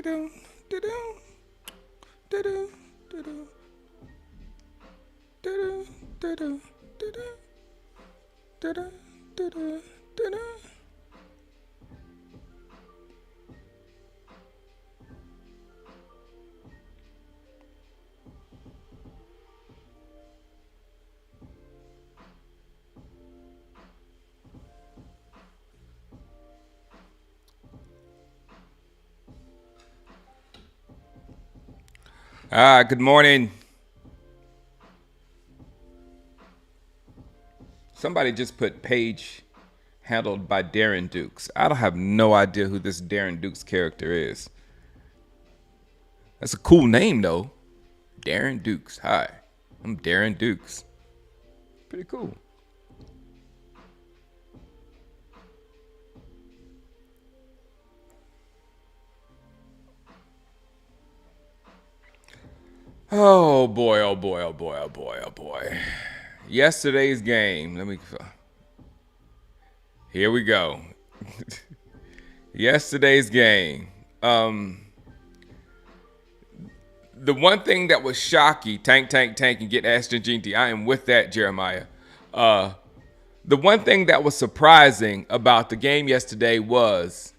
Do-do, do-do, do-do, do-do, do-do, do-do, do-do, do-do, do-do, do-do. Good morning. Somebody just put page handled by Darren Dukes. I don't have no idea who this Darren Dukes character is. That's a cool name though. Darren Dukes. Hi, I'm Darren Dukes. Pretty cool. Oh boy, oh boy, oh boy, oh boy, oh boy. Yesterday's game. Here we go. Yesterday's game. The one thing that was shocky, tank, and get Ashton Ginty. I am with that, Jeremiah. The one thing that was surprising about the game yesterday was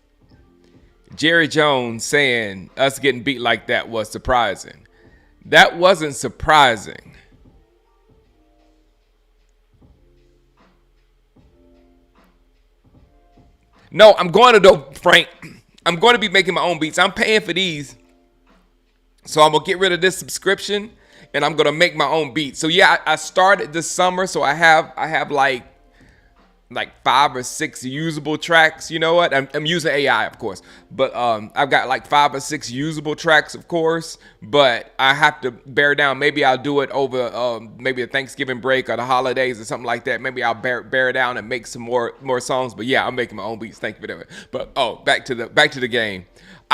Jerry Jones saying us getting beat like that was surprising. That wasn't surprising. No, I'm going to do, Frank. I'm going to be making my own beats. I'm paying for these. So I'm going to get rid of this subscription and I'm going to make my own beats. So yeah, I started this summer. So I have like 5 or 6 usable tracks. You know what? I'm using AI, of course, but I've got like 5 or 6 usable tracks, of course. But I have to bear down. Maybe I'll do it over maybe a Thanksgiving break or the holidays or something like that. Maybe I'll bear down and make some more songs. But yeah, I'm making my own beats. Thank you for that. But back to the game.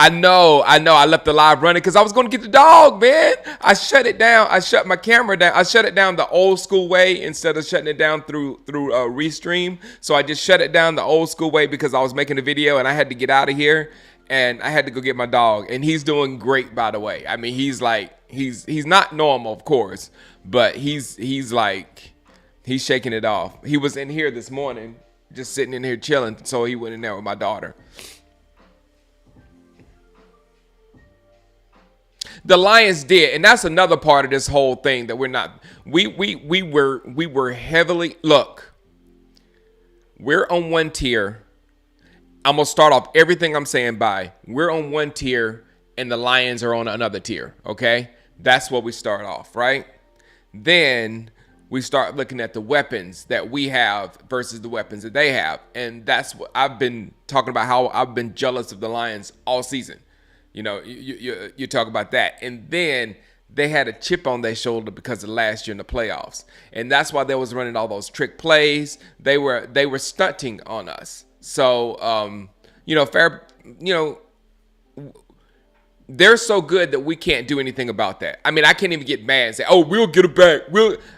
I know. I left the live running because I was going to get the dog, man. I shut it down. I shut my camera down. I shut it down the old school way instead of shutting it down through Restream. So I just shut it down the old school way because I was making a video and I had to get out of here and I had to go get my dog. And he's doing great, by the way. I mean, he's not normal, of course, but he's shaking it off. He was in here this morning, just sitting in here chilling. So he went in there with my daughter. The Lions did, and that's another part of this whole thing that we're not. We were heavily look. We're on one tier. I'm gonna start off everything I'm saying by we're on one tier, and the Lions are on another tier. Okay, that's what we start off, right? Then we start looking at the weapons that we have versus the weapons that they have, and that's what I've been talking about. How I've been jealous of the Lions all season. You know, you talk about that. And then they had a chip on their shoulder because of last year in the playoffs. And that's why they was running all those trick plays. They were stunting on us. So, they're so good that we can't do anything about that. I mean, I can't even get mad and say, oh, we'll get it back.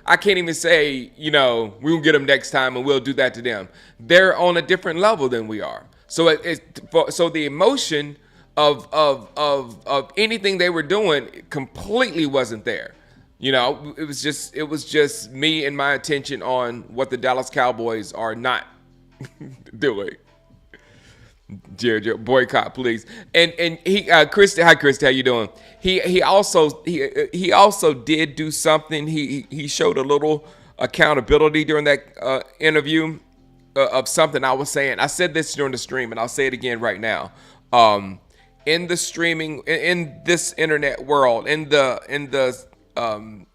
I can't even say, we'll get them next time and we'll do that to them. They're on a different level than we are. So so the emotion of anything they were doing completely wasn't there. It was just me and my attention on what the Dallas Cowboys are not doing. Jerry, boycott, please. And he, Christy, hi Christy, how you doing? He also did do something. He showed a little accountability during that interview of something I was saying. I said this during the stream, and I'll say it again right now. In the streaming, in this internet world, in the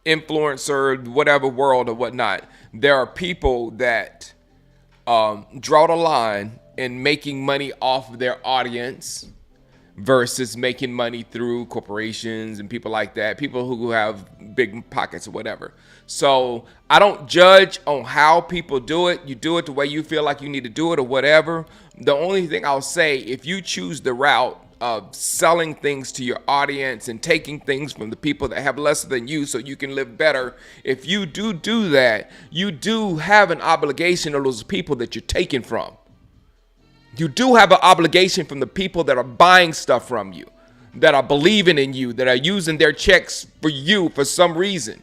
influencer, whatever world or whatnot, there are people that draw the line in making money off of their audience versus making money through corporations and people like that, people who have big pockets or whatever. So I don't judge on how people do it. You do it the way you feel like you need to do it or whatever. The only thing I'll say, if you choose the route of selling things to your audience and taking things from the people that have less than you so you can live better, if you do that, you do have an obligation to those people that you're taking from. You do have an obligation from the people that are buying stuff from you. that are believing in you, that are using their checks for you for some reason.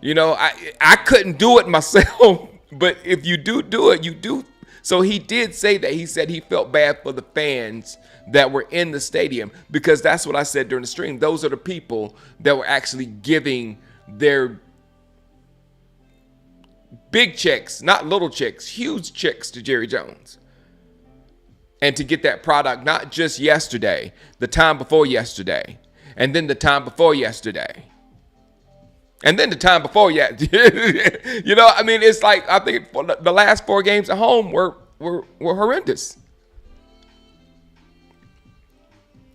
You know, I couldn't do it myself, but if you do it, you do. So he did say that. He said he felt bad for the fans that were in the stadium, because that's what I said during the stream. Those are the people that were actually giving their big checks, not little checks, huge checks to Jerry Jones. And to get that product, not just yesterday, the time before yesterday, and then the time before yesterday. And then the time before, you know, I mean, it's like, I think the last 4 games at home were horrendous.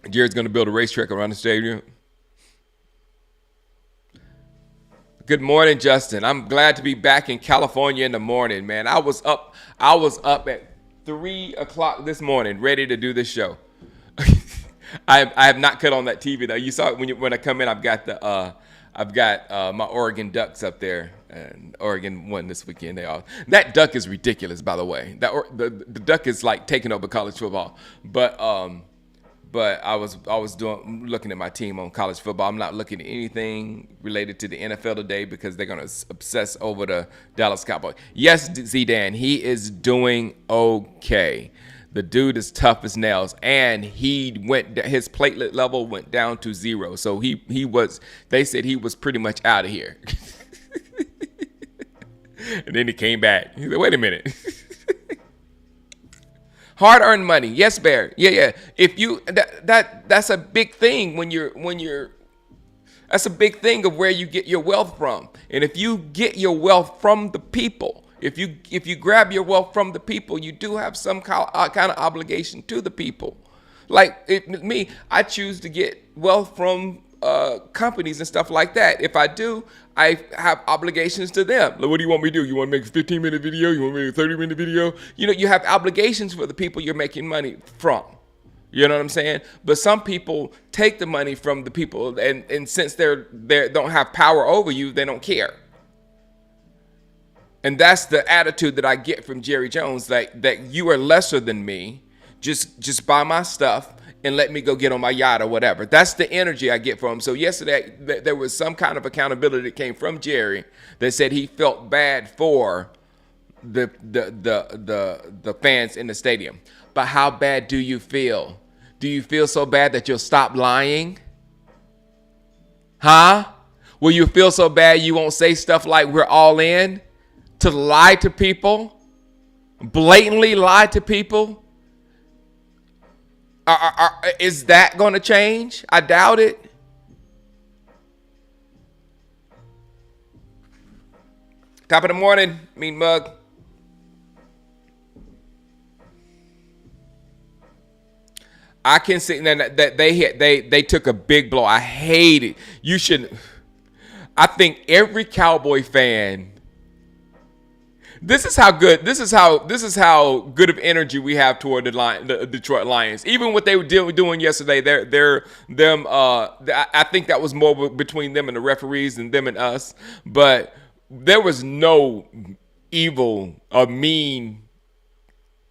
Jared's going to build a racetrack around the stadium. Good morning, Justin. I'm glad to be back in California in the morning, man. I was up at 3 o'clock this morning, ready to do this show. I have not cut on that TV though. You saw it when I come in. I've got my Oregon Ducks up there, and Oregon won this weekend. That duck is ridiculous, by the way. The duck is like taking over college football. But I was looking at my team on college football. I'm not looking at anything related to the NFL today, because they're gonna obsess over the Dallas Cowboys. Yes, Zidane, he is doing okay. The dude is tough as nails, and his platelet level went down to 0. So they said he was pretty much out of here. And then he came back. He said, wait a minute. Hard-earned money. Yes, Bear. Yeah. If you that's a big thing when you're that's a big thing of where you get your wealth from. And if you get your wealth from the people, if you grab your wealth from the people, you do have some kind of obligation to the people. Like me, I choose to get wealth from companies and stuff like that. If I do, I have obligations to them. Like, what do you want me to do? You want to make a 15-minute video? You want me to make a 30-minute video? You know, you have obligations for the people you're making money from. You know what I'm saying? But some people take the money from the people, and since they don't have power over you, they don't care. And that's the attitude that I get from Jerry Jones, that you are lesser than me. Just buy my stuff and let me go get on my yacht or whatever. That's the energy I get from him. So yesterday, there was some kind of accountability that came from Jerry that said he felt bad for the fans in the stadium. But how bad do you feel? Do you feel so bad that you'll stop lying? Huh? Will you feel so bad you won't say stuff like we're all in? To lie to people? Blatantly lie to people? Is that going to change? I doubt it. Top of the morning, Mean Mug. I can see that they took a big blow. I hate it. You shouldn't. I think every Cowboy fan. This is how good good of energy we have toward the Detroit Lions. Even what they were doing yesterday, I think that was more between them and the referees than them and us. But there was no evil or mean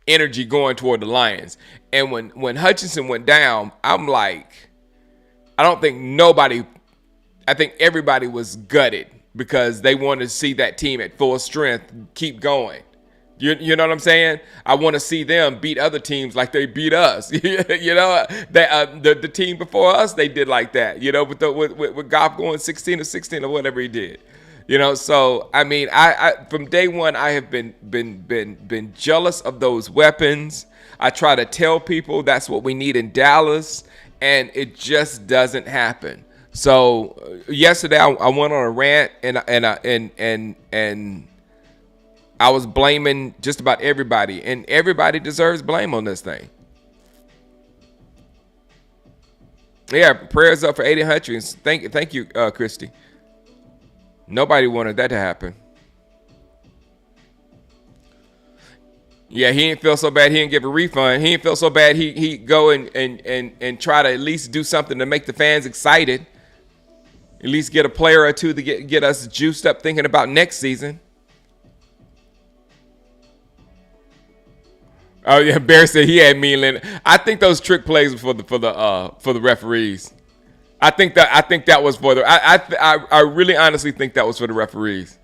energy going toward the Lions. And when Hutchinson went down, I'm like, I think everybody was gutted, because they want to see that team at full strength keep going. You know what I'm saying? I want to see them beat other teams like they beat us. You know, the team before us, they did like that. You know, with Goff going 16-16 or whatever he did. You know, so I mean, I from day one I have been jealous of those weapons. I try to tell people that's what we need in Dallas, and it just doesn't happen. So yesterday I went on a rant, and I was blaming just about everybody, and everybody deserves blame on this thing. Yeah, prayers up for Aiden Hutchins. Thank you, Christy. Nobody wanted that to happen. Yeah, he didn't feel so bad he didn't give a refund. He didn't feel so bad he go and try to at least do something to make the fans excited. At least get a player or two to get us juiced up thinking about next season. Oh yeah, Bear said he had mean Leonard. I think those trick plays were for the referees. I think that was for the. I really honestly think that was for the referees.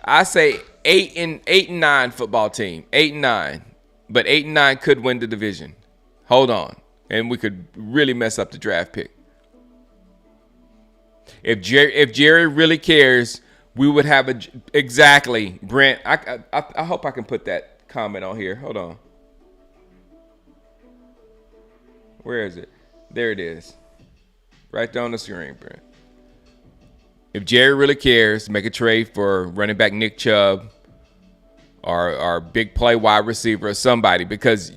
I say 8-9 football team, 8-9, but 8-9 could win the division. Hold on, and we could really mess up the draft pick. If Jerry really cares, we would have exactly Brent. I hope I can put that comment on here. Hold on. Where is it? There it is. Right there on the screen, Brent. If Jerry really cares, make a trade for running back Nick Chubb or big play wide receiver or somebody. Because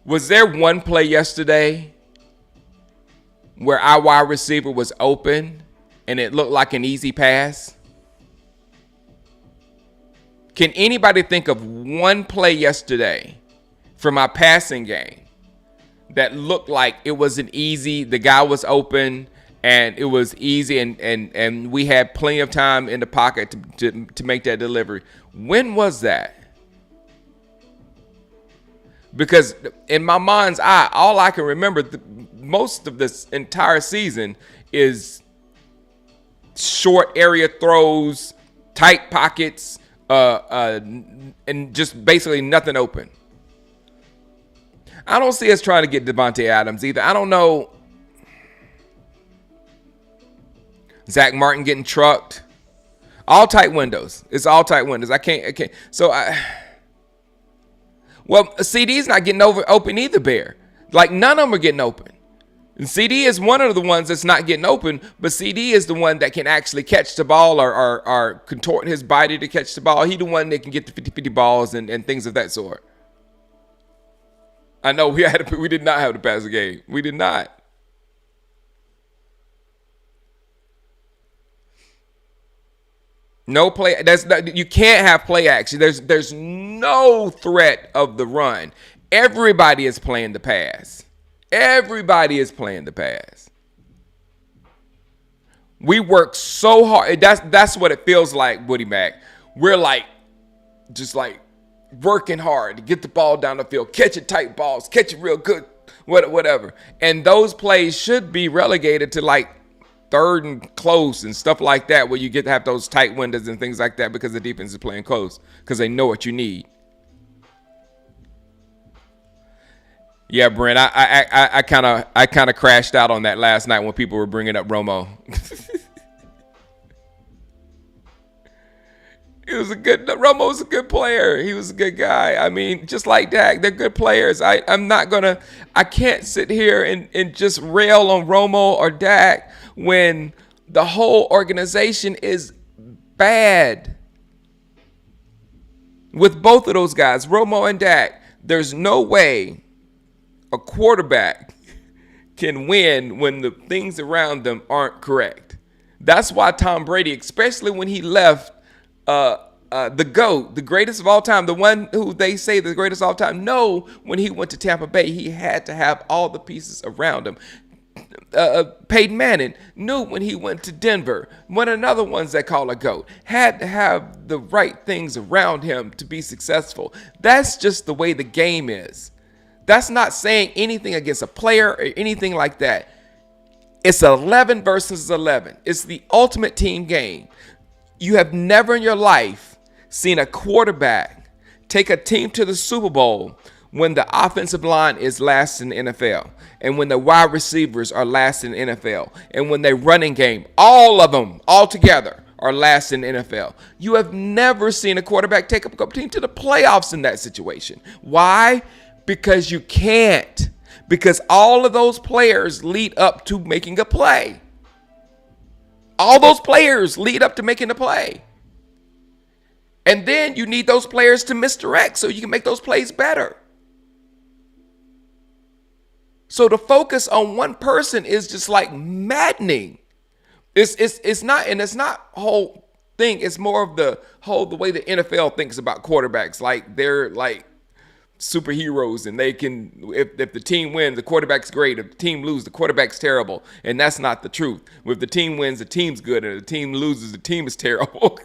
was there one play yesterday where our wide receiver was open and it looked like an easy pass? Can anybody think of one play yesterday from our passing game that looked like it was the guy was open and it was easy and we had plenty of time in the pocket to make that delivery? When was that? Because in my mind's eye, all I can remember most of this entire season is short area throws, tight pockets, and just basically nothing open. I don't see us trying to get Devontae Adams either. I don't know. Zach Martin getting trucked. All tight windows. It's all tight windows. I can't. Well, CD's not getting open either, Bear. Like, none of them are getting open. And CD is one of the ones that's not getting open, but CD is the one that can actually catch the ball or contort his body to catch the ball. He the one that can get the 50-50 balls and things of that sort. I know we did not have the passing game. We did not. No play. You can't have play action. There's no threat of the run. Everybody is playing the pass. Everybody is playing the pass. We work so hard. That's what it feels like, Woody Mac. We're just working hard to get the ball down the field, catching tight balls, catch it real good, whatever. And those plays should be relegated to third and close and stuff like that, where you get to have those tight windows and things like that because the defense is playing close because they know what you need. Yeah, Brent, I kind of crashed out on that last night when people were bringing up Romo. Romo was a good player. He was a good guy. I mean, just like Dak, they're good players. I can't sit here and just rail on Romo or Dak when the whole organization is bad. With both of those guys, Romo and Dak, there's no way a quarterback can win when the things around them aren't correct. That's why Tom Brady, especially when he left the GOAT, the greatest of all time, the one who they say the greatest of all time, no, when he went to Tampa Bay, he had to have all the pieces around him. Peyton Manning knew when he went to Denver, one of another ones that call a GOAT, had to have the right things around him to be successful. That's just the way the game is. That's not saying anything against a player or anything like that. It's 11 versus 11. It's the ultimate team game. You have never in your life seen a quarterback take a team to the Super Bowl when the offensive line is last in the NFL and when the wide receivers are last in the NFL and when their running game, all of them, all together, are last in the NFL. You have never seen a quarterback take a team to the playoffs in that situation. Why? Because you can't. Because all of those players lead up to making a play. All those players lead up to making a play. And then you need those players to misdirect so you can make those plays better. So to focus on one person is just maddening. It's not a whole thing. It's more of the way the NFL thinks about quarterbacks. They're superheroes, and they can, if the team wins, the quarterback's great. If the team loses, the quarterback's terrible. And that's not the truth. If the team wins, the team's good, and if the team loses, the team is terrible.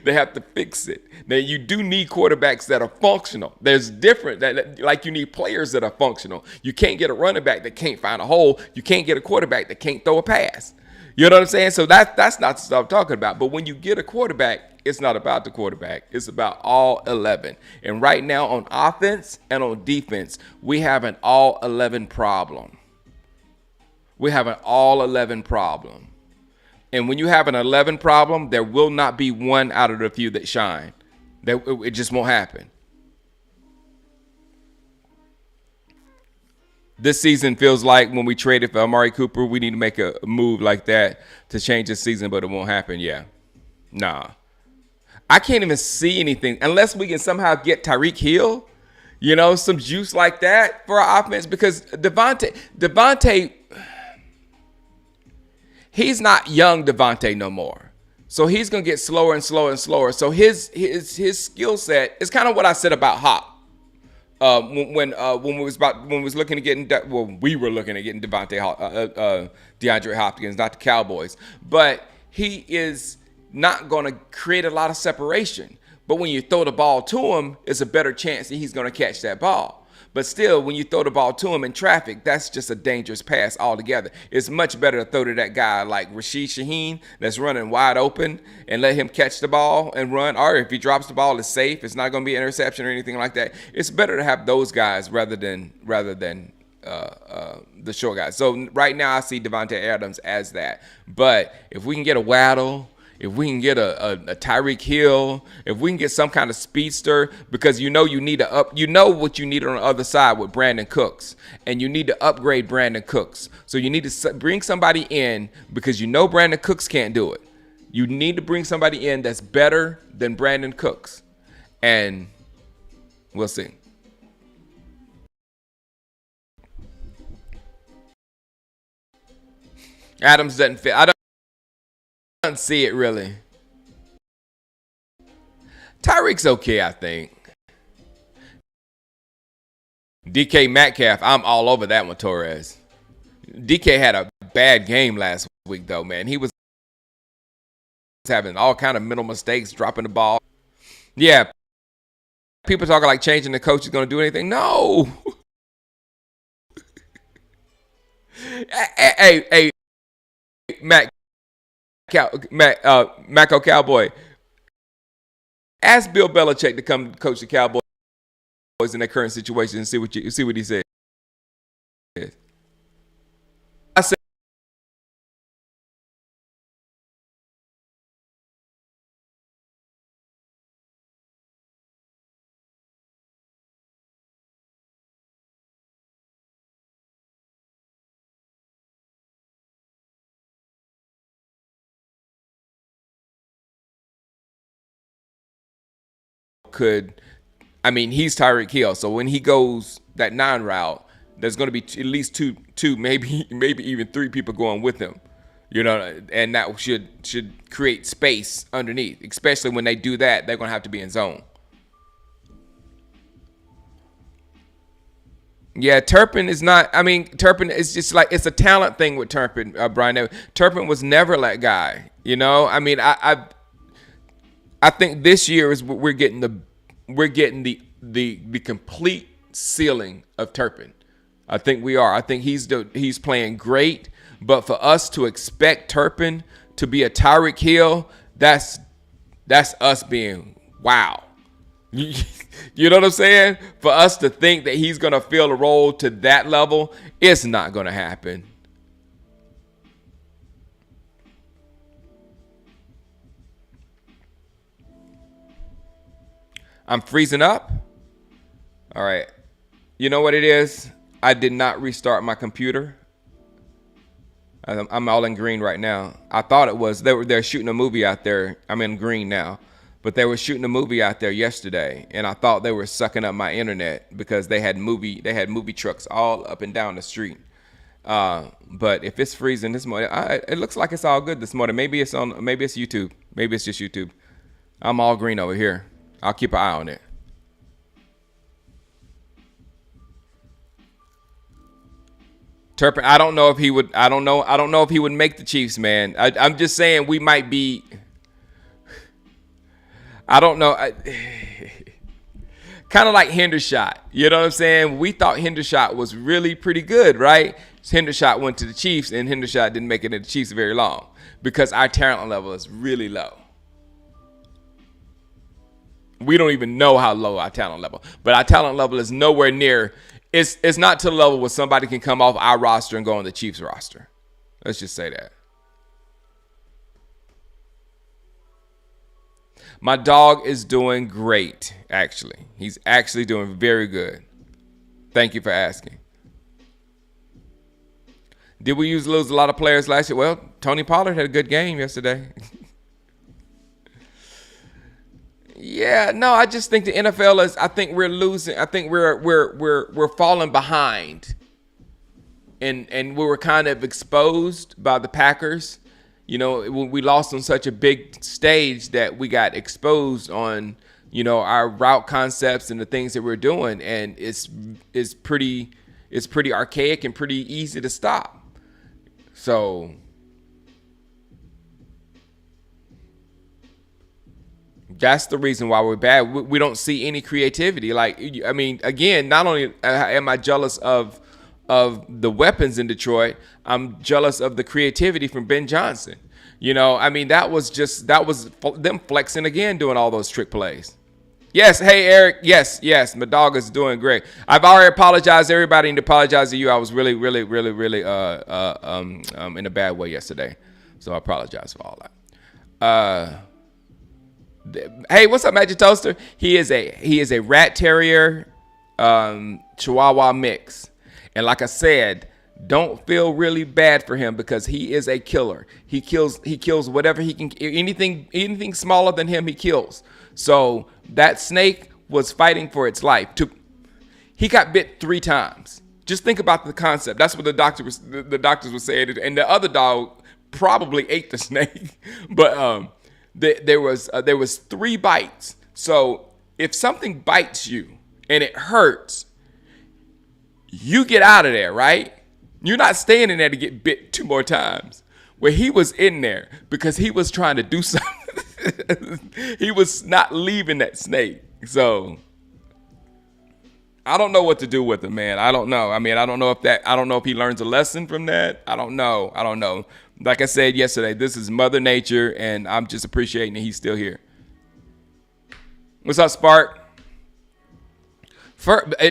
They have to fix it. Now, you do need quarterbacks that are functional. There's different, like you need players that are functional. You can't get a running back that can't find a hole. You can't get a quarterback that can't throw a pass. You know what I'm saying? So that's not the stuff I'm talking about. But when you get a quarterback, it's not about the quarterback. It's about all 11. And right now on offense and on defense, we have an all 11 problem. We have an all 11 problem. And when you have an 11 problem, there will not be one out of the few that shine. It just won't happen. This season feels like when we traded for Amari Cooper, we need to make a move like that to change the season, but it won't happen. Yeah. Nah. I can't even see anything unless we can somehow get Tyreek Hill, some juice like that for our offense, because Devontae, he's not young Devontae no more. So he's going to get slower and slower and slower. So his skill set is kind of what I said about Hop. When we were looking at getting DeAndre Hopkins, not the Cowboys, but he is not going to create a lot of separation. But when you throw the ball to him, it's a better chance that he's going to catch that ball. But still, when you throw the ball to him in traffic, that's just a dangerous pass altogether. It's much better to throw to that guy like Rashid Shaheed that's running wide open and let him catch the ball and run. Or if he drops the ball, it's safe. It's not going to be an interception or anything like that. It's better to have those guys rather than the short guys. So right now, I see Devontae Adams as that. But if we can get a Waddle, if we can get a Tyreek Hill, if we can get some kind of speedster, because you know what you need on the other side with Brandon Cooks, and you need to upgrade Brandon Cooks. So you need to bring somebody in, because Brandon Cooks can't do it. You need to bring somebody in that's better than Brandon Cooks, and we'll see. Adams doesn't fit. I don't see it really. Tyreek's okay, I think. DK Metcalf, I'm all over that one, Torres. DK had a bad game last week, though, man. He was having all kind of mental mistakes, dropping the ball. Yeah, people talking like changing the coach is going to do anything. No. hey, Macco Cowboy. Ask Bill Belichick to come coach the Cowboys in their current situation and see what he said. I said he's Tyreek Hill. So when he goes that 9 route, there's going to be at least two, maybe even 3 people going with him. And that should create space underneath. Especially when they do that, they're going to have to be in zone. Yeah, Turpin is not. Turpin is just like, it's a talent thing with Turpin, Brian. Turpin was never that guy. I think this year is we're getting the complete ceiling of Turpin. I think we are. I think he's playing great, but for us to expect Turpin to be a Tyreek Hill, that's us being wow. You know what I'm saying? For us to think that he's going to fill a role to that level, it's not going to happen. I'm freezing up. All right. You know what it is? I did not restart my computer. I'm all in green right now. I thought it was they're shooting a movie out there. I'm in green now. But they were shooting a movie out there yesterday, and I thought they were sucking up my internet because they had movie trucks all up and down the street. But if it's freezing this morning, it looks like it's all good this morning. Maybe it's YouTube. Maybe it's just YouTube. I'm all green over here. I'll keep an eye on it. Turpin, I don't know if he would. I don't know. I don't know if he would make the Chiefs, man. I'm just saying we might be. I don't know. Kind of like Hendershot. You know what I'm saying? We thought Hendershot was really pretty good, right? Hendershot went to the Chiefs, and Hendershot didn't make it to the Chiefs very long because our talent level is really low. We don't even know how low our talent level, but our talent level is nowhere near. It's not to the level where somebody can come off our roster and go on the Chiefs roster. Let's just say that. My dog is doing great, actually. He's actually doing very good. Thank you for asking. Did we lose a lot of players last year? Well, Tony Pollard had a good game yesterday. Yeah, no, I just think the NFL is. I think we're losing. I think we're falling behind, and we were kind of exposed by the Packers. You know, we lost on such a big stage that we got exposed on, you know, our route concepts and the things that we're doing, and it's pretty archaic and pretty easy to stop. So that's the reason why we're bad. We don't see any creativity. Like, I mean, again, not only am I jealous of the weapons in Detroit, I'm jealous of the creativity from Ben Johnson. You know, I mean, that was them flexing again, doing all those trick plays. Yes, hey Eric, yes, my dog is doing great. I've already apologized to everybody and apologize to you. I was really in a bad way yesterday, so I apologize for all that. Hey, what's up, Magic Toaster? He is a rat terrier, Chihuahua mix, and like I said, don't feel really bad for him because he is a killer. He kills whatever he can. Anything smaller than him, he kills. So that snake was fighting for its life. He got bit 3 times. Just think about the concept. That's what the doctors were saying, and the other dog probably ate the snake, but there was 3 bites. So if something bites you and it hurts, you get out of there, right? You're not staying in there to get bit 2 more times. Well, he was in there because he was trying to do something. He was not leaving that snake. So I don't know what to do with him, man. I don't know. I mean, I don't know if he learns a lesson from that. I don't know. Like I said yesterday, this is Mother Nature, and I'm just appreciating that he's still here. What's up, Spark?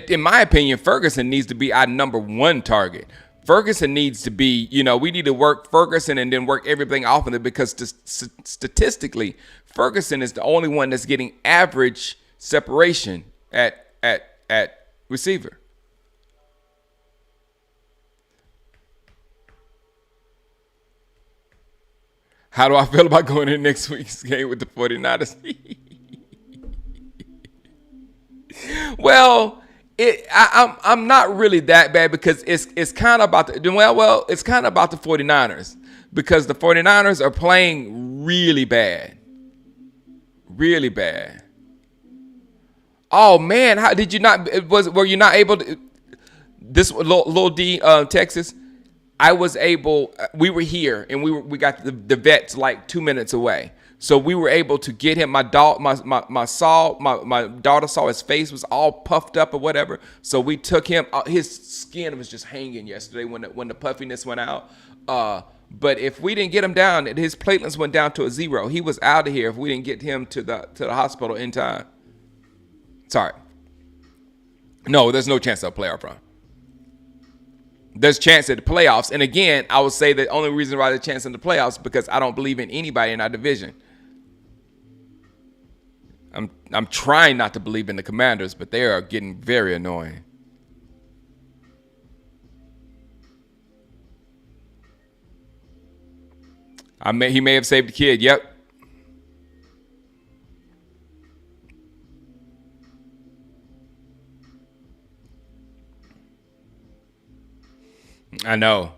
In my opinion, Ferguson needs to be our number 1 target. Ferguson needs to be, you know, we need to work Ferguson and then work everything off of it because statistically, Ferguson is the only one that's getting average separation at receiver. How do I feel about going in next week's game with the 49ers? Well, I'm not really that bad because it's kind of about it's kind of about the 49ers because the 49ers are playing really bad. Really bad. Oh man, how did you not were you not able to this little D Texas? I was able, we were here and we got the vets like 2 minutes away. So we were able to get him. My daughter saw his face was all puffed up or whatever. So we took him. His skin was just hanging yesterday when the puffiness went out. But if we didn't get him down, his platelets went down to a 0. He was out of here if we didn't get him to the hospital in time. Sorry. No, there's no chance of a playoff run. There's chance at the playoffs. And again, I would say the only reason why there's a chance in the playoffs is because I don't believe in anybody in our division. I'm trying not to believe in the Commanders, but they are getting very annoying. He may have saved the kid. Yep. I know.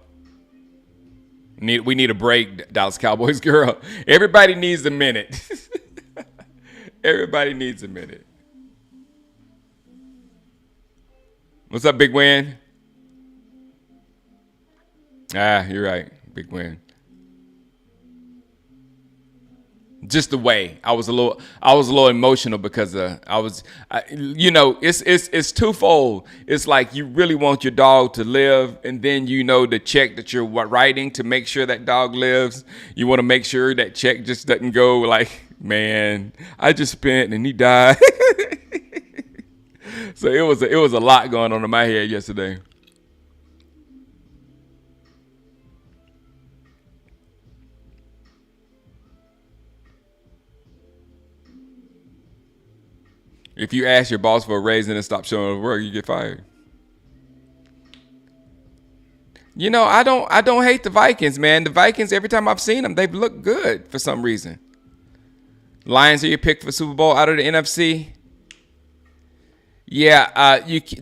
We need a break, Dallas Cowboys girl. Everybody needs a minute. Everybody needs a minute. What's up, Big Win? You're right. Big win. Just the way I was a little emotional because it's twofold. It's like you really want your dog to live, and then the check that you're writing to make sure that dog lives. You want to make sure that check just doesn't go like, man, I just spent and he died. So it was a lot going on in my head yesterday. If you ask your boss for a raise and then stop showing up at work, you get fired. I don't hate the Vikings, man. The Vikings, every time I've seen them, they've looked good for some reason. Lions are your pick for Super Bowl out of the NFC. Yeah,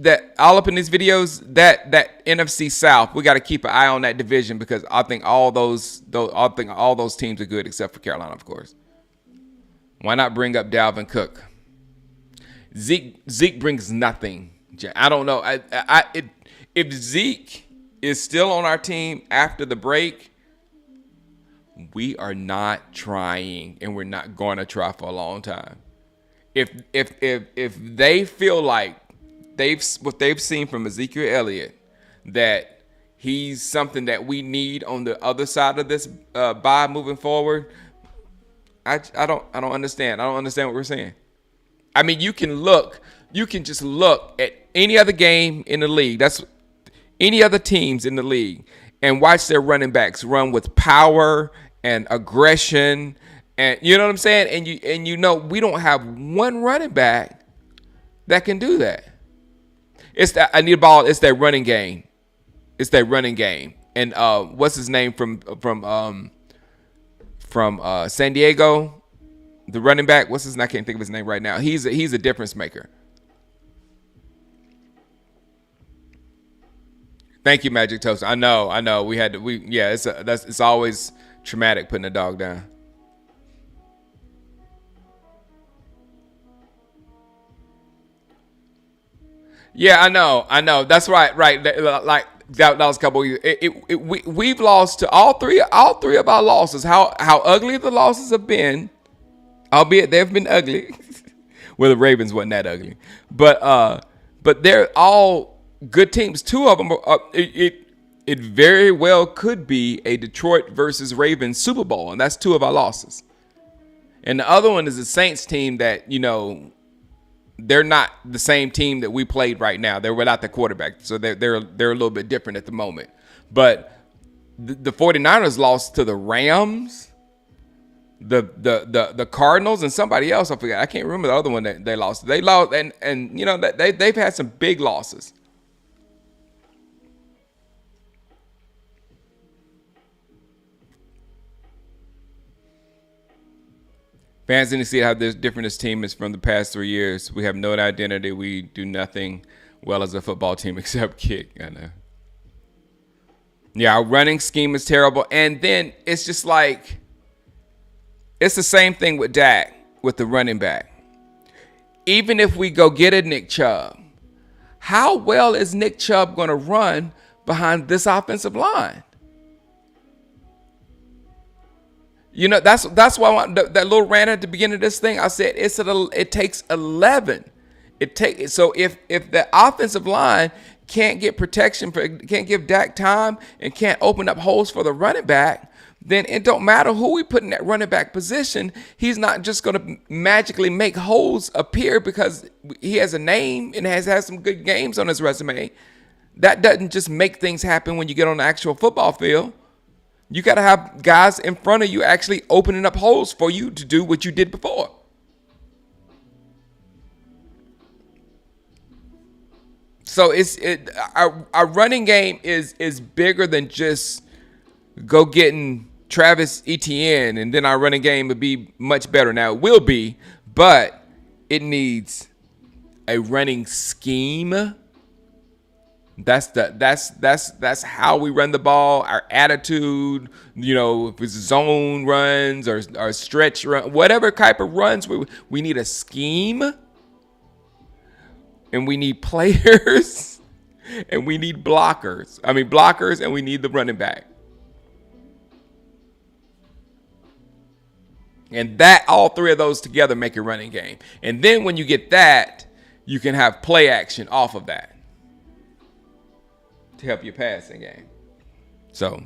that all up in these videos, that NFC South, we got to keep an eye on that division because I think all those teams are good except for Carolina, of course. Why not bring up Dalvin Cook? Zeke brings nothing. I don't know. If Zeke is still on our team after the break, we are not trying, and we're not going to try for a long time. If they feel like what they've seen from Ezekiel Elliott, that he's something that we need on the other side of this bye moving forward, I don't understand. I don't understand what we're saying. I mean, you can just look at any other game in the league. That's any other teams in the league and watch their running backs run with power and aggression. And you know what I'm saying? And we don't have one running back that can do that. It's that I need a ball. It's that running game. It's that running game. And what's his name from San Diego? The running back. What's his name? I can't think of his name right now. He's a difference maker. Thank you, Magic Toast. I know. It's always traumatic putting a dog down. Yeah, I know. That's right. Like that was a couple of years. We've lost to all three of our losses. How ugly the losses have been, albeit they've been ugly. Well, the Ravens wasn't that ugly, but they're all good teams. Two of them, it very well could be a Detroit versus Ravens Super Bowl, and that's two of our losses. And the other one is the Saints team that they're not the same team that we played right now. They're without the quarterback, so they're a little bit different at the moment. But the 49ers lost to the Rams, the Cardinals, and somebody else. I forgot. I can't remember the other one that they lost. They lost, and they've had some big losses. Fans need to see how different this team is from the past 3 years. We have no identity. We do nothing well as a football team except kick. I know. Yeah, our running scheme is terrible. And then it's just like, it's the same thing with Dak, with the running back. Even if we go get a Nick Chubb, how well is Nick Chubb going to run behind this offensive line? That's why that little rant at the beginning of this thing, I said it takes 11. So if the offensive line can't get protection, can't give Dak time, and can't open up holes for the running back, then it don't matter who we put in that running back position. He's not just going to magically make holes appear because he has a name and has had some good games on his resume. That doesn't just make things happen when you get on the actual football field. You got to have guys in front of you actually opening up holes for you to do what you did before. So our running game is bigger than just go getting Travis Etienne, and then our running game would be much better. Now it will be, but it needs a running scheme. That's how we run the ball. Our attitude, if it's zone runs or stretch run, whatever type of runs, we need a scheme, and we need players and we need blockers. I mean, blockers, and we need the running back. And that, all three of those together make a running game. And then when you get that, you can have play action off of that to help your passing game. So,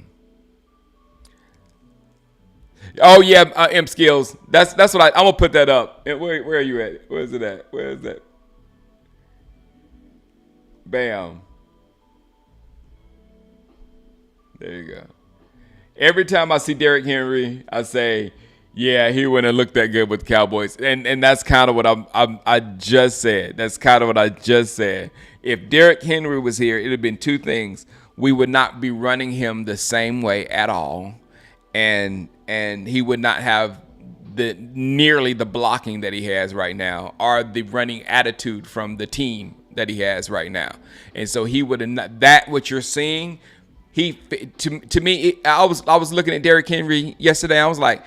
oh yeah, M skills. That's what I'm gonna put that up. Where are you at? Where is it at? Where is that? Bam. There you go. Every time I see Derrick Henry, I say, yeah, he wouldn't look that good with the Cowboys. And that's kind of what I just said. That's kind of what I just said. If Derrick Henry was here, it would have been two things. We would not be running him the same way at all. And he would not have nearly the blocking that he has right now, or the running attitude from the team that he has right now. And so he would have not, that what you're seeing, to me, I was looking at Derrick Henry yesterday. I was like,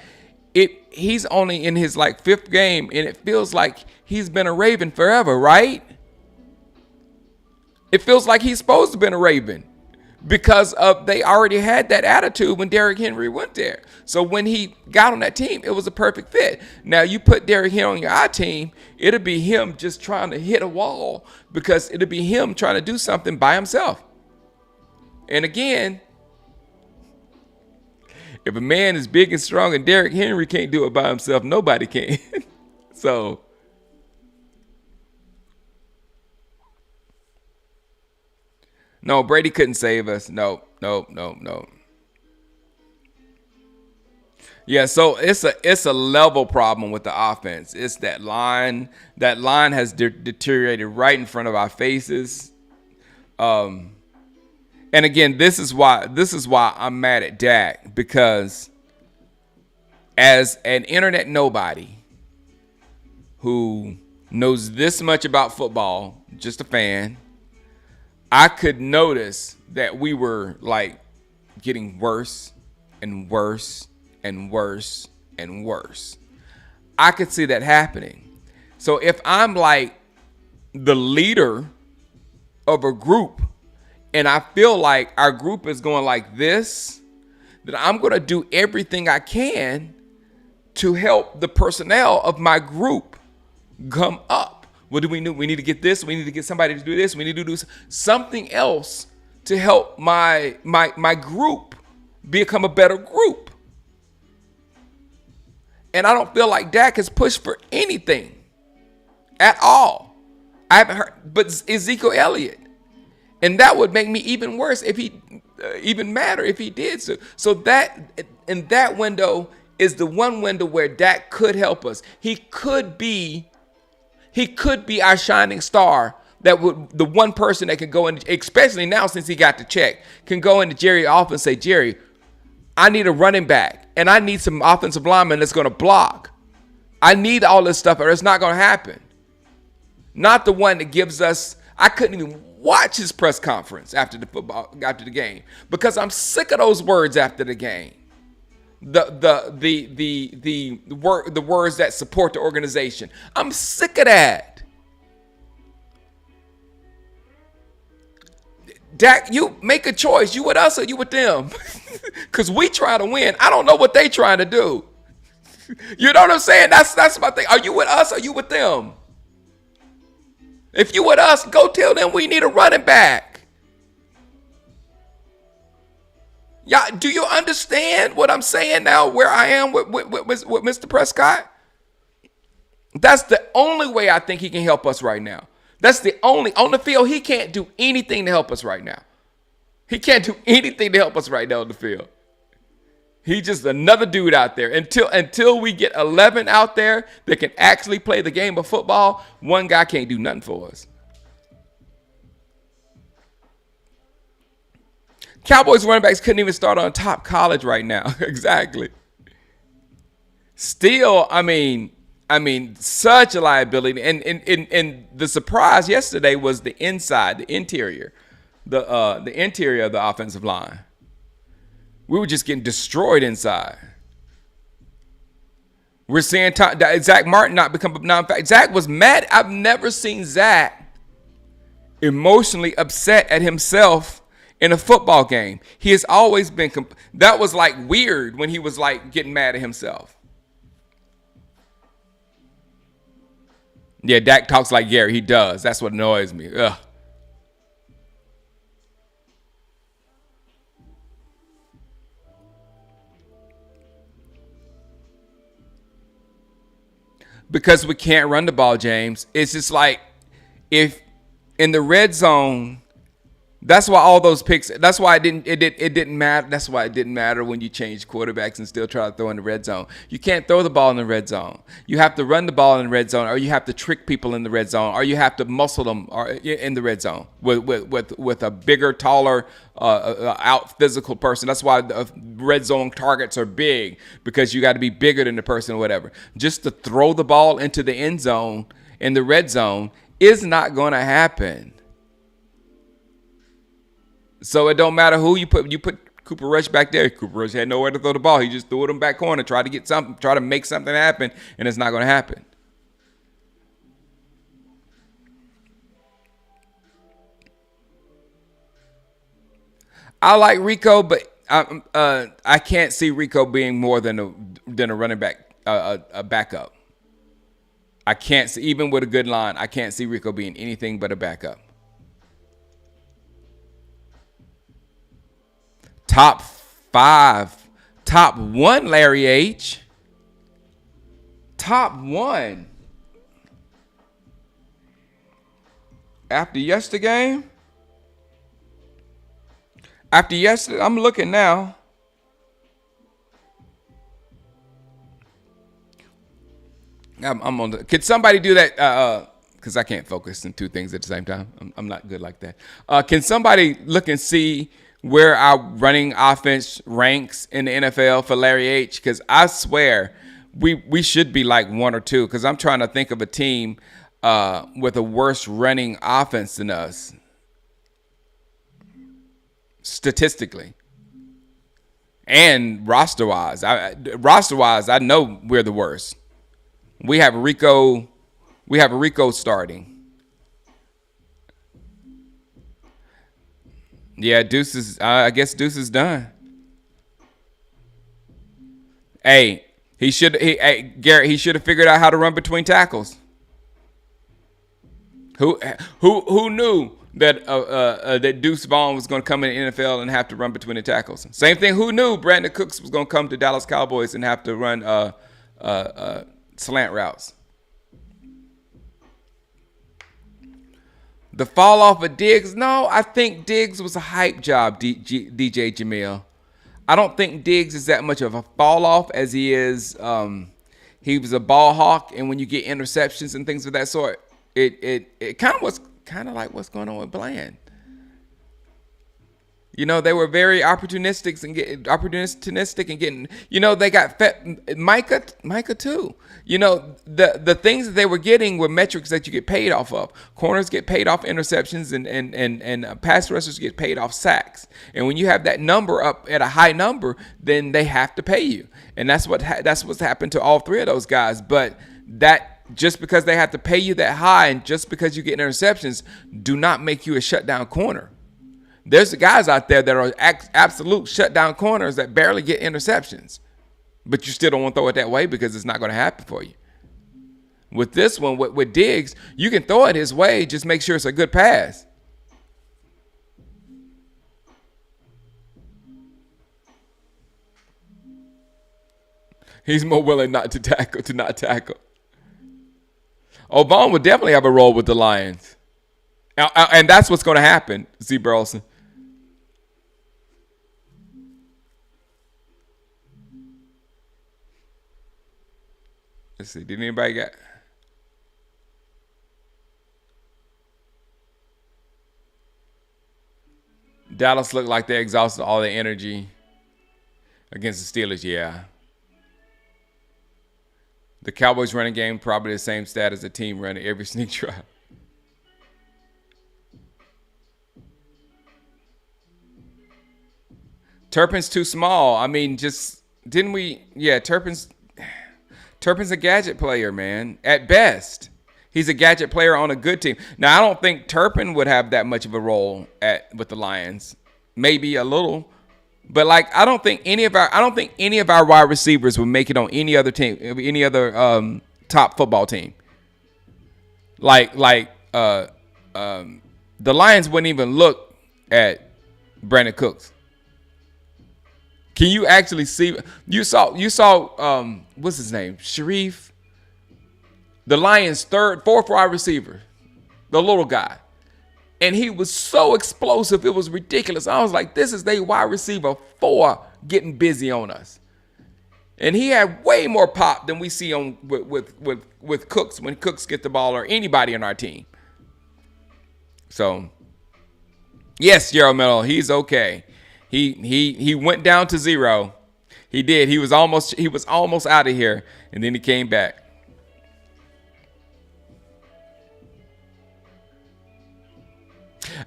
he's only in his like fifth game, and it feels like he's been a Raven forever, right? It feels like he's supposed to have been a Raven because they already had that attitude when Derrick Henry went there. So when he got on that team, it was a perfect fit. Now you put Derrick Henry on your team, it'll be him just trying to hit a wall, because it'll be him trying to do something by himself. And again, if a man is big and strong and Derrick Henry can't do it by himself, nobody can. So, no, Brady couldn't save us. No. Yeah, so it's a level problem with the offense. It's that line. That line has deteriorated right in front of our faces. And again, this is why I'm mad at Dak, because as an internet nobody who knows this much about football, just a fan, I could notice that we were like getting worse and worse and worse and worse. I could see that happening. So if I'm like the leader of a group, and I feel like our group is going like this, then I'm going to do everything I can to help the personnel of my group come up. What do we need? We need to get this. We need to get somebody to do this. We need to do something else to help my group become a better group. And I don't feel like Dak has pushed for anything at all. I haven't heard, but Ezekiel Elliott. And that would make me even worse if he, even madder if he did so. So that, in that window is the one window where Dak could help us. He could be our shining star. That would, the one person that can go in, especially now since he got the check, can go into Jerry's office and say, Jerry, I need a running back and I need some offensive lineman that's going to block. I need all this stuff, or it's not going to happen. Not the one that gives us, I couldn't even watch his press conference after the game, because I'm sick of those words after the game. The words that support the organization. I'm sick of that. Dak, you make a choice. You with us or you with them? Because we try to win. I don't know what they trying to do. You know what I'm saying? That's my thing. Are you with us or you with them? If you with us, go tell them we need a running back. Yeah, do you understand what I'm saying now, where I am with Mr. Prescott? That's the only way I think he can help us right now. That's the only, on the field, he can't do anything to help us right now. He can't do anything to help us right now on the field. He's just another dude out there. Until we get 11 out there that can actually play the game of football, one guy can't do nothing for us. Cowboys running backs couldn't even start on top college right now. Exactly. Still, I mean, such a liability. And the surprise yesterday was the inside, the interior of the offensive line. We were just getting destroyed inside. We're seeing Zach Martin not become a non-fact. Zach was mad. I've never seen Zach emotionally upset at himself in a football game. He has always been. That was like weird when he was like getting mad at himself. Yeah, Dak talks like Gary. He does. That's what annoys me. Ugh. Because we can't run the ball, James. It's just like if in the red zone. That's why all those picks. That's why it didn't matter. That's why it didn't matter when you change quarterbacks and still try to throw in the red zone. You can't throw the ball in the red zone. You have to run the ball in the red zone, or you have to trick people in the red zone, or you have to muscle them or in the red zone with a bigger, taller, out physical person. That's why the red zone targets are big, because you got to be bigger than the person or whatever. Just to throw the ball into the end zone in the red zone is not going to happen. So it don't matter who you put. You put Cooper Rush back there. Cooper Rush had nowhere to throw the ball. He just threw it in back corner, tried to get something, try to make something happen, and it's not going to happen. I like Rico, but I can't see Rico being more than a running back, a backup. I can't see, even with a good line, I can't see Rico being anything but a backup. Top five, top one, Larry H. Top one. After yesterday, I'm looking now. I'm on the. Could somebody do that? Because I can't focus on two things at the same time. I'm not good like that. Can somebody look and see where our running offense ranks in the NFL for Larry H? Because I swear we should be like one or two. Because I'm trying to think of a team with a worse running offense than us statistically and roster wise. I know we're the worst. We have Rico starting. Yeah, Deuce is. I guess Deuce is done. Hey, Garrett. He should have figured out how to run between tackles. Who knew that that Deuce Vaughn was going to come in the NFL and have to run between the tackles? Same thing. Who knew Brandon Cooks was going to come to Dallas Cowboys and have to run slant routes? The fall off of Diggs, no, I think Diggs was a hype job, DJ Jamil. I don't think Diggs is that much of a fall off as he is. He was a ball hawk, and when you get interceptions and things of that sort, it kind of was kind of like what's going on with Bland. You know, they were very opportunistic and getting, you know, they got Micah too. You know, the things that they were getting were metrics that you get paid off of. Corners get paid off interceptions and pass rushers get paid off sacks. And when you have that number up at a high number, then they have to pay you. And that's what's happened to all three of those guys. But that just because they have to pay you that high and just because you get interceptions do not make you a shutdown corner. There's the guys out there that are absolute shutdown corners that barely get interceptions. But you still don't want to throw it that way because it's not going to happen for you. With this one, with Diggs, you can throw it his way. Just make sure it's a good pass. He's more willing not to tackle, to not tackle. Vaughn would definitely have a role with the Lions. And that's what's going to happen, Z. Burleson. Let's see. Did anybody get? Dallas looked like they exhausted all their energy against the Steelers. Yeah. The Cowboys running game probably the same stat as the team running every sneak drive. Turpin's too small. I mean, just didn't we? Yeah, Turpin's a gadget player, man. At best, He's a gadget player on a good team. Now I don't think Turpin would have that much of a role with the Lions. Maybe a little, but like I don't think any of our wide receivers would make it on any other team, any other top football team. Like the Lions wouldn't even look at Brandon Cooks. Can you actually see? You saw what's his name? Sharif, the Lions' fourth wide receiver, the little guy. And he was so explosive, it was ridiculous. I was like, this is their wide receiver 4 getting busy on us. And he had way more pop than we see on with Cooks when Cooks get the ball or anybody on our team. So, yes, Gerald Miller, he's okay. He went down to 0. He did. He was almost out of here, and then he came back.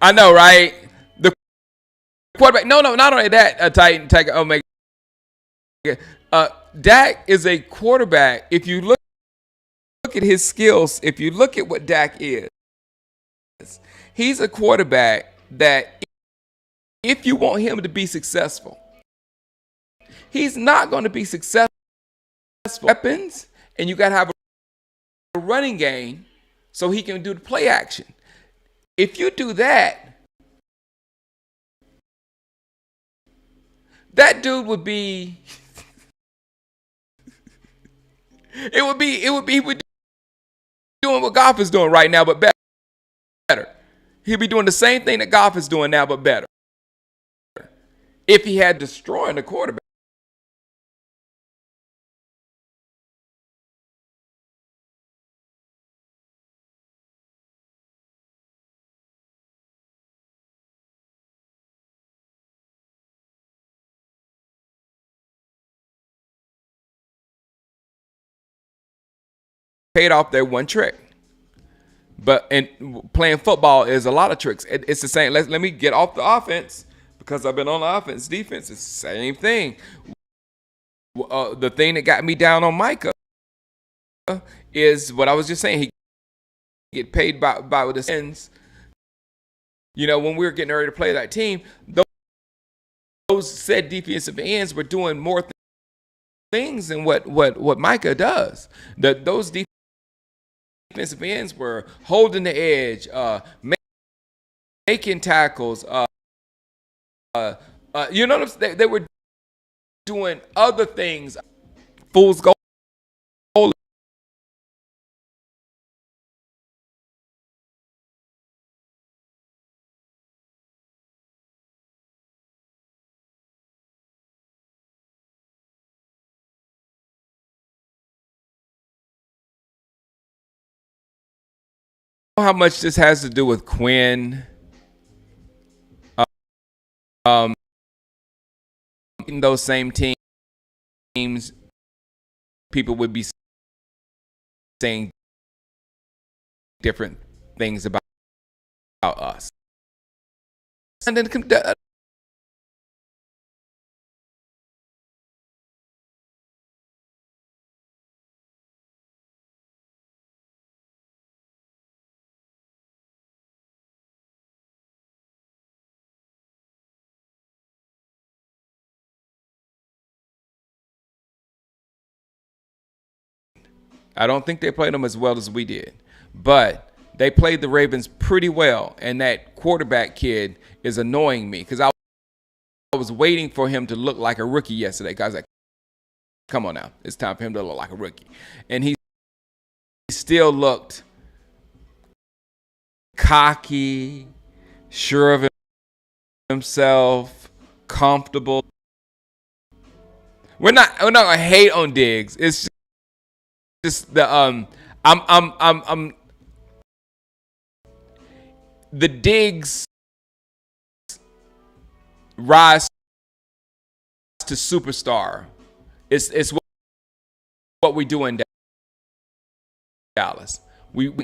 I know, right? The quarterback. No, not only that. Titan. Oh my. Dak is a quarterback. If you look at his skills, if you look at what Dak is, he's a quarterback that if you want him to be successful, he's not going to be successful. Weapons, and you got to have a running game so he can do the play action. If you do that, that dude would be. It would be doing what Goff is doing right now, but better. He'd be doing the same thing that Goff is doing now, but better. If he had destroying the quarterback. Paid off their one trick. But and playing football is a lot of tricks. It's the same. Let me get off the offense because I've been on the offense. Defense, it's the same thing. The thing that got me down on Micah is what I was just saying. He get paid by the ends. You know, when we were getting ready to play that team, those said defensive ends were doing more things than what Micah does. Those defensive ends were holding the edge, making tackles. You know what I'm saying? They were doing other things. Fool's goal. How much this has to do with Quinn? In those same teams, people would be saying different things about us. And then I don't think they played them as well as we did, but they played the Ravens pretty well. And that quarterback kid is annoying me because I was waiting for him to look like a rookie yesterday. Guys, like, come on now, it's time for him to look like a rookie, and he still looked cocky, sure of himself, comfortable. We're not gonna hate on Diggs. It's just the I'm the Diggs rise to superstar. It's what we do in Dallas. We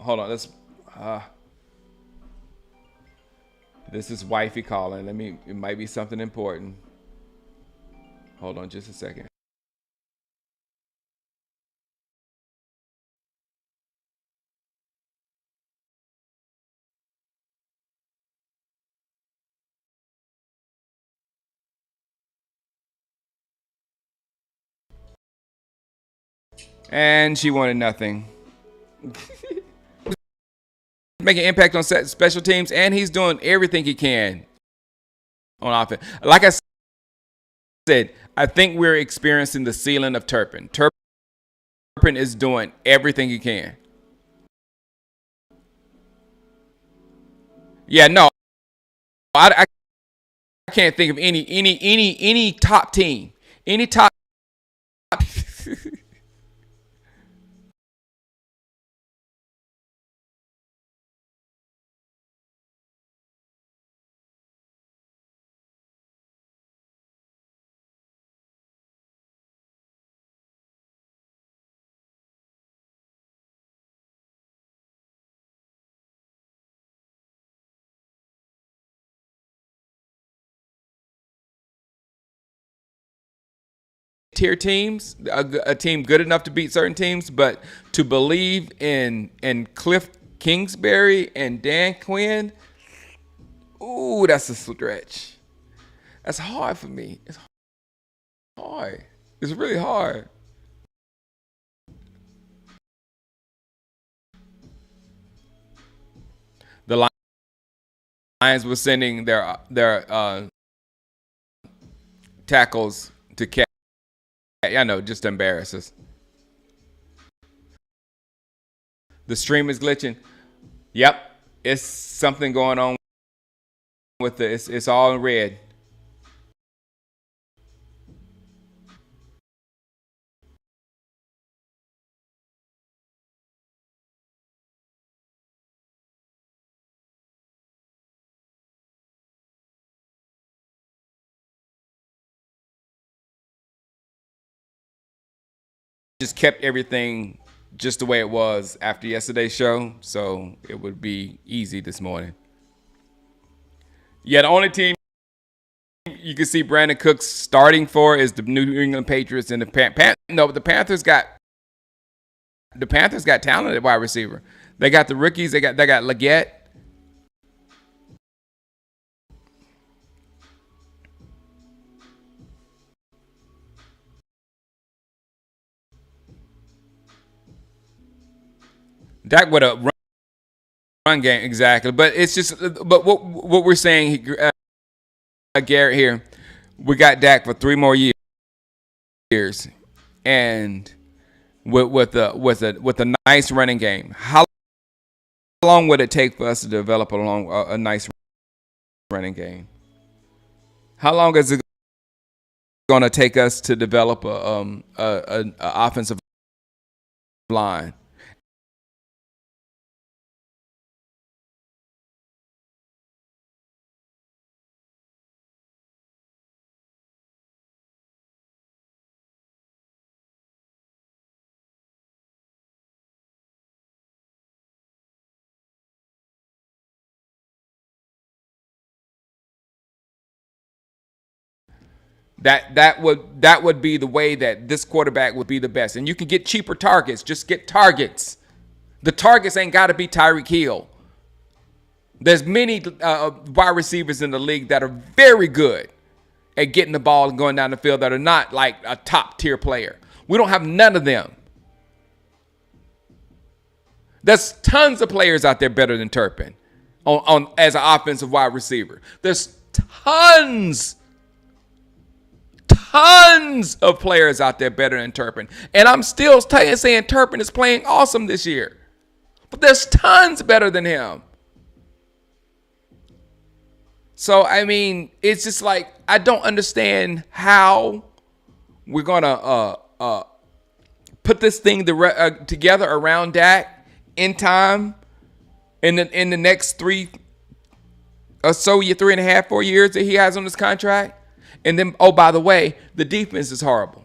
hold on. Uh, this is wifey calling. It might be something important. Hold on just a second. And she wanted nothing. Making impact on special teams, and he's doing everything he can on offense. Like I said, I think we're experiencing the ceiling of Turpin. Turpin is doing everything he can. Yeah, no, I can't think of any top team, any top. Tier teams, a team good enough to beat certain teams, but to believe in Cliff Kingsbury and Dan Quinn, ooh, that's a stretch. That's hard for me. It's hard. It's really hard. The Lions were sending their tackles to catch. I know, just to embarrass us. The stream is glitching. Yep, it's something going on with the. It's all in red. Just kept everything just the way it was after yesterday's show, so it would be easy this morning. Yeah, the only team you can see Brandon Cooks starting for is the New England Patriots and the Panthers got talent at wide receiver. They got the rookies. They got Leggett. Dak with a run game, exactly. But it's just, but what we're saying, Garrett here, we got Dak for 3 more years, and with a nice running game. How long would it take for us to develop a nice running game? How long is it going to take us to develop a offensive line? That would be the way that this quarterback would be the best. And you can get cheaper targets. Just get targets. The targets ain't got to be Tyreek Hill. There's many wide receivers in the league that are very good at getting the ball and going down the field that are not like a top tier player. We don't have none of them. There's tons of players out there better than Turpin on as an offensive wide receiver. There's tons of players out there better than Turpin. And I'm still saying Turpin is playing awesome this year. But there's tons better than him. So, I mean, it's just like, I don't understand how we're going to put this thing together around Dak in time in the next 3 or so, 3.5, 4 years that he has on his contract. And then, oh, by the way, the defense is horrible.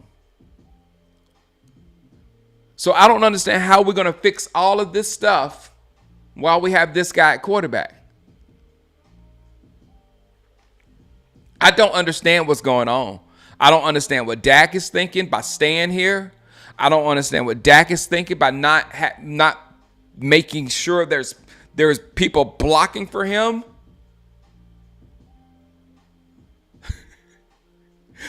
So I don't understand how we're going to fix all of this stuff while we have this guy at quarterback. I don't understand what's going on. I don't understand what Dak is thinking by staying here. I don't understand what Dak is thinking by not making sure there's people blocking for him.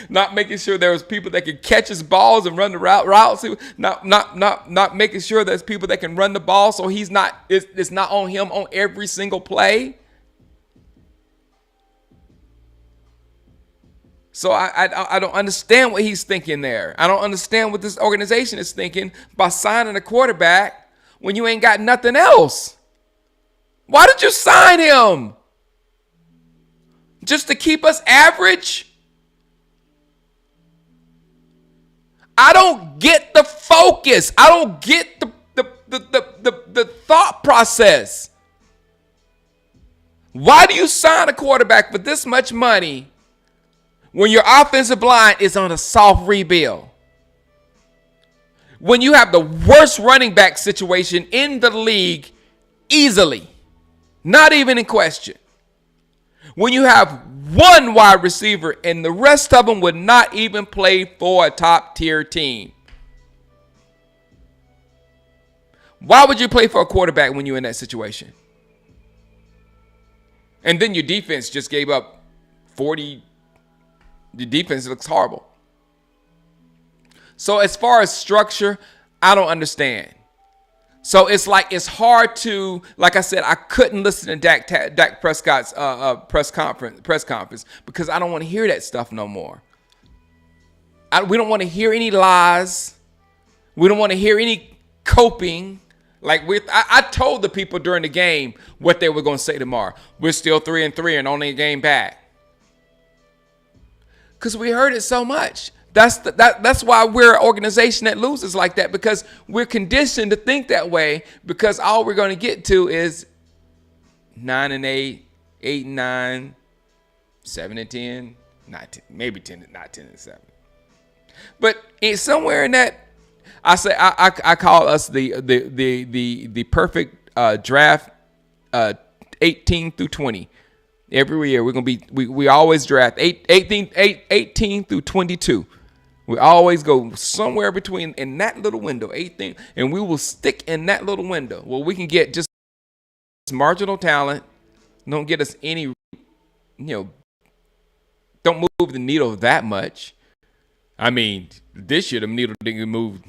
Not making sure there was people that can catch his balls and run the routes. Not making sure there's people that can run the ball, so it's not on him on every single play. So I don't understand what he's thinking there. I don't understand what this organization is thinking by signing a quarterback when you ain't got nothing else. Why did you sign him? Just to keep us average? I don't get the focus. I don't get the thought process. Why do you sign a quarterback for this much money when your offensive line is on a soft rebuild? When you have the worst running back situation in the league easily, not even in question. When you have one wide receiver and the rest of them would not even play for a top tier team. Why would you play for a quarterback when you're in that situation? And then your defense just gave up 40. The defense looks horrible. So as far as structure, I don't understand. So it's hard to, like I said, I couldn't listen to Dak Prescott's press conference because I don't want to hear that stuff no more. We don't want to hear any lies. We don't want to hear any coping. I told the people during the game what they were going to say tomorrow. We're still 3-3 and only a game back. Because we heard it so much. That's why we're an organization that loses like that, because we're conditioned to think that way, because all we're going to get to is 9-8, 8-9, 7-10, not 10, maybe 10, not 10-7. But somewhere in that, I call us the perfect draft 18 through 20. Every year we're gonna be we always draft 18 through 22. We always go somewhere between in that little window, 18, and we will stick in that little window where we can get just marginal talent. Don't get us any, don't move the needle that much. I mean, this year the needle didn't get moved.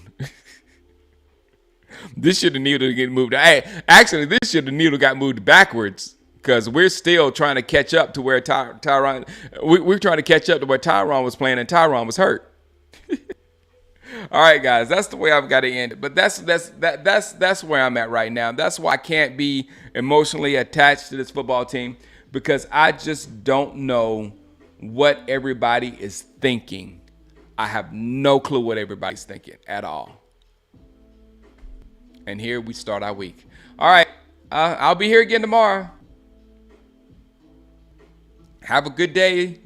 This year the needle didn't get moved. Actually, this year the needle got moved backwards. Because we're still trying to catch up to where Tyron. We're trying to catch up to where Tyron was playing and Tyron was hurt. All right, guys, that's the way I've got to end it. But that's where I'm at right now. That's why I can't be emotionally attached to this football team, because I just don't know what everybody is thinking. I have no clue what everybody's thinking at all. And here we start our week. All right, I'll be here again tomorrow. Have a good day.